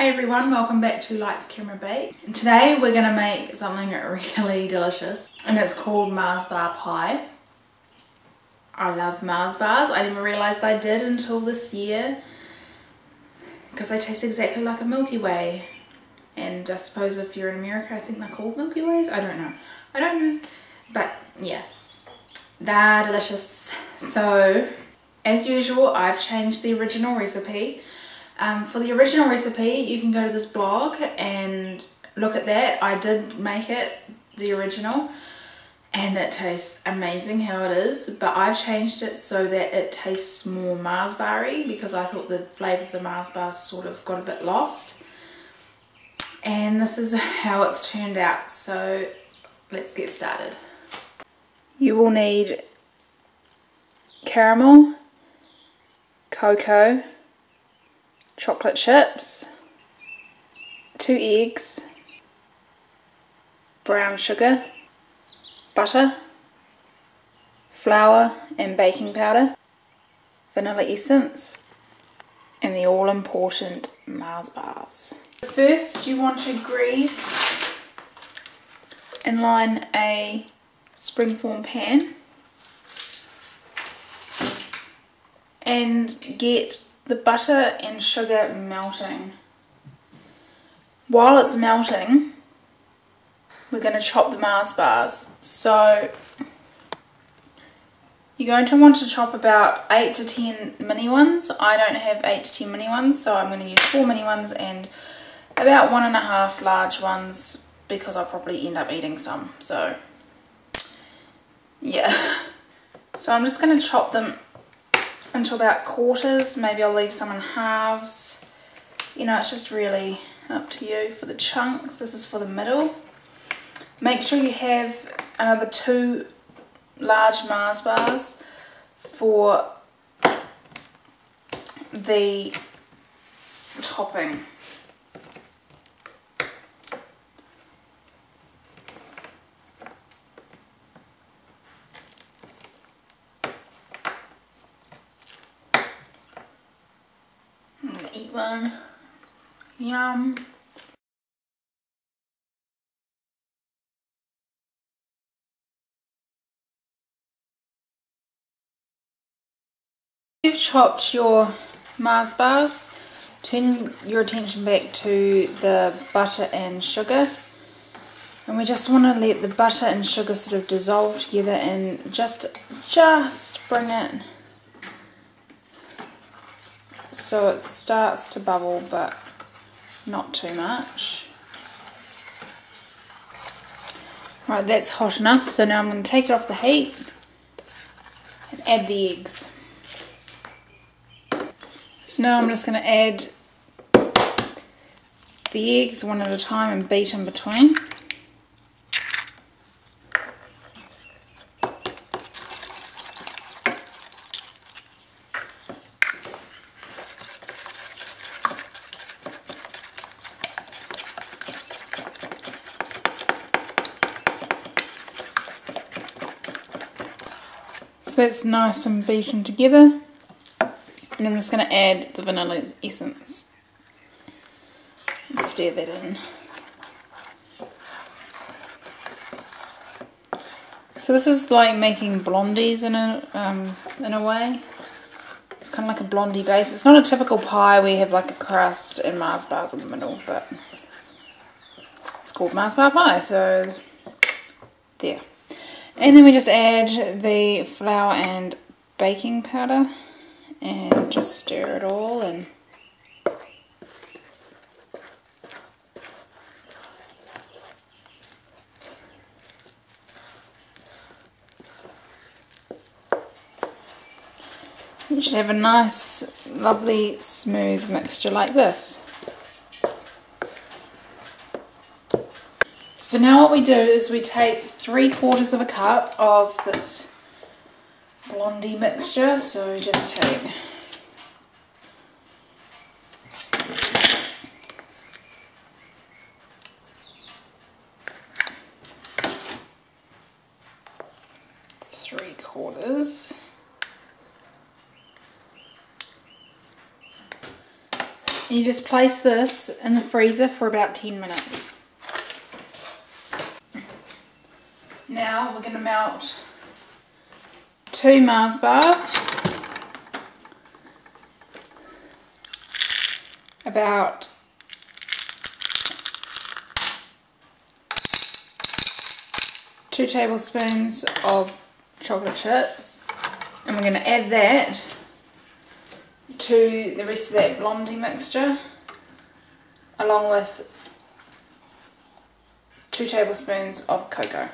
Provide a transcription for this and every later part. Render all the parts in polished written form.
Hi everyone, welcome back to Lights Camera Bake. And today we're going to make something really delicious and it's called Mars bar pie. I love Mars bars. I never realised I did until this year because they taste exactly like a Milky Way, and I suppose if you're in America I think they're called Milky Ways. I don't know, but yeah, they're delicious. So as usual I've changed the original recipe. For the original recipe you can go to this blog and look at that. I did make it, the original, and it tastes amazing how it is, but I've changed it so that it tastes more Mars bar-y because I thought the flavour of the Mars bars sort of got a bit lost. And this is how it's turned out, so let's get started. You will need caramel, cocoa, chocolate chips, 2 eggs, brown sugar, butter, flour and baking powder, vanilla essence, and the all-important Mars bars. First you want to grease and line a springform pan and get the butter and sugar melting. While it's melting, we're going to chop the Mars bars. So you're going to want to chop about 8 to 10 mini ones. I don't have 8 to 10 mini ones, so I'm going to use 4 mini ones and about 1.5 large ones because I'll probably end up eating some. So yeah, so I'm just going to chop them into about quarters. Maybe I'll leave some in halves. You know, it's just really up to you for the chunks. This is for the middle. Make sure you have another 2 large Mars bars for the topping. I'm gonna eat one. Yum. You've chopped your Mars bars, turn your attention back to the butter and sugar, and we just want to let the butter and sugar sort of dissolve together and just bring it so it starts to bubble but not too much. Right, that's hot enough, so now I'm going to take it off the heat and add the eggs. So now I'm just going to add the eggs one at a time and beat in between. So that's nice and beaten together. And I'm just going to add the vanilla essence and stir that in. So this is like making blondies in a way. It's kind of like a blondie base. It's not a typical pie where you have like a crust and Mars bars in the middle, but it's called Mars bar pie, so there. And then we just add the flour and baking powder and just stir it all in. You should have a nice, lovely, smooth mixture like this. So now what we do is we take 3/4 of a cup of this blondie mixture, so we just take You just place this in the freezer for about 10 minutes. Now we're going to melt 2 Mars bars, about 2 tablespoons of chocolate chips, and we're going to add that to the rest of that blondie mixture, along with 2 tablespoons of cocoa.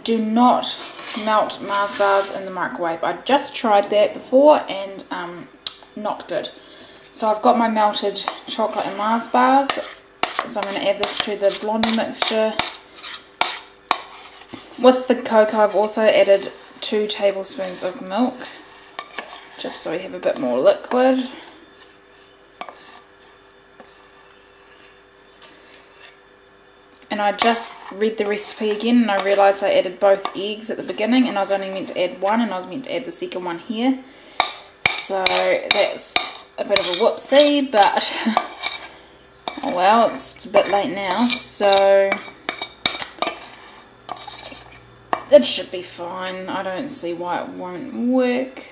Do not melt Mars bars in the microwave. I just tried that before and not good. So I've got my melted chocolate and Mars bars, so I'm going to add this to the blondie mixture. With the cocoa I've also added 2 tablespoons of milk, just so we have a bit more liquid. And I just read the recipe again and I realised I added both eggs at the beginning, and I was only meant to add one, and I was meant to add the second one here. So that's a bit of a whoopsie, but oh well, it's a bit late now, so it should be fine. I don't see why it won't work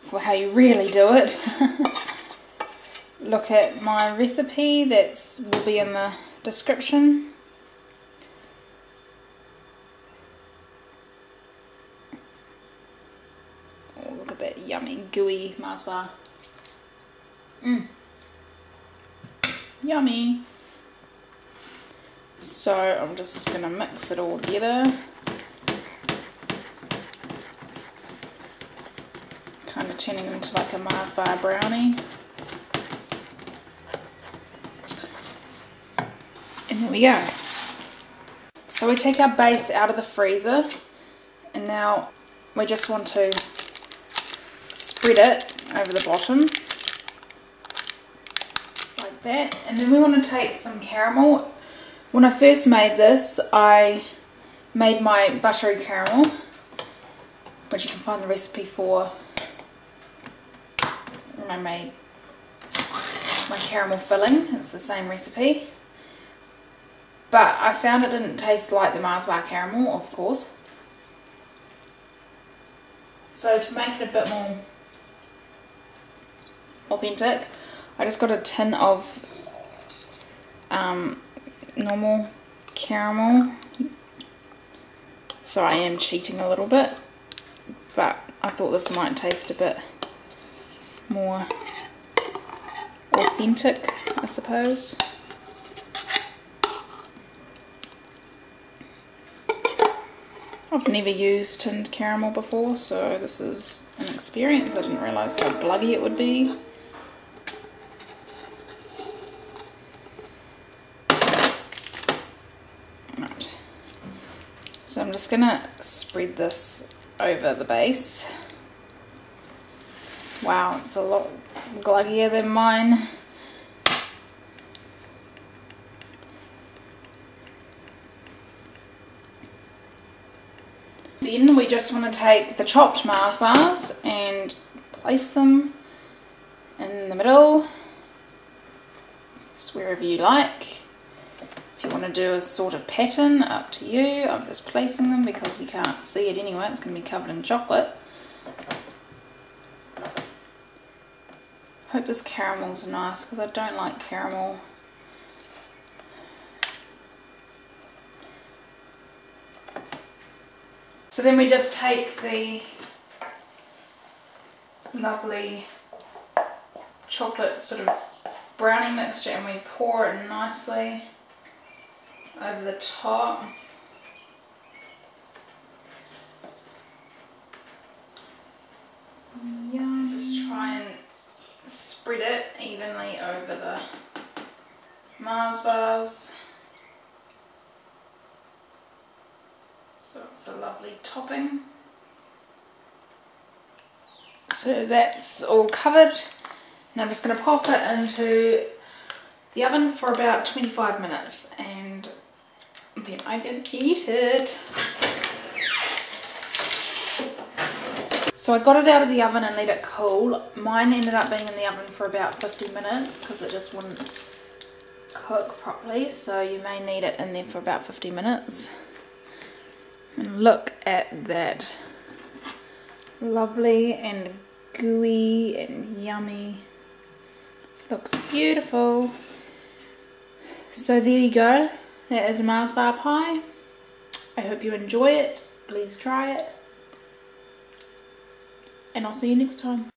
for how you really do it. Look at my recipe, that will be in the description. Oh, look at that yummy gooey Mars bar. Yummy. So I'm just going to mix it all together. Kind of turning it into like a Mars bar brownie. And there we go. So we take our base out of the freezer, and now we just want to spread it over the bottom like that. And then we want to take some caramel. When I first made this, I made my buttery caramel, which you can find the recipe for when I made my caramel filling. It's the same recipe. But I found it didn't taste like the Mars bar caramel, of course. So to make it a bit more authentic, I just got a tin of normal caramel. So I am cheating a little bit, but I thought this might taste a bit more authentic, I suppose. I've never used tinned caramel before, so this is an experience. I didn't realise how gluggy it would be. Right. So I'm just going to spread this over the base. Wow, it's a lot gluggier than mine. Then we just want to take the chopped Mars bars and place them in the middle, just wherever you like. If you want to do a sort of pattern, up to you. I'm just placing them because you can't see it anyway, it's going to be covered in chocolate. Hope this caramel's nice because I don't like caramel. So then we just take the lovely chocolate sort of brownie mixture and we pour it nicely over the top. Yeah, just try and spread it evenly over the Mars bars. So it's a lovely topping. So that's all covered. Now I'm just going to pop it into the oven for about 25 minutes and then I can eat it. So I got it out of the oven and let it cool. Mine ended up being in the oven for about 50 minutes because it just wouldn't cook properly. So you may need it in there for about 50 minutes. And look at that. Lovely and gooey and yummy. Looks beautiful. So there you go. That is a Mars bar pie. I hope you enjoy it. Please try it. And I'll see you next time.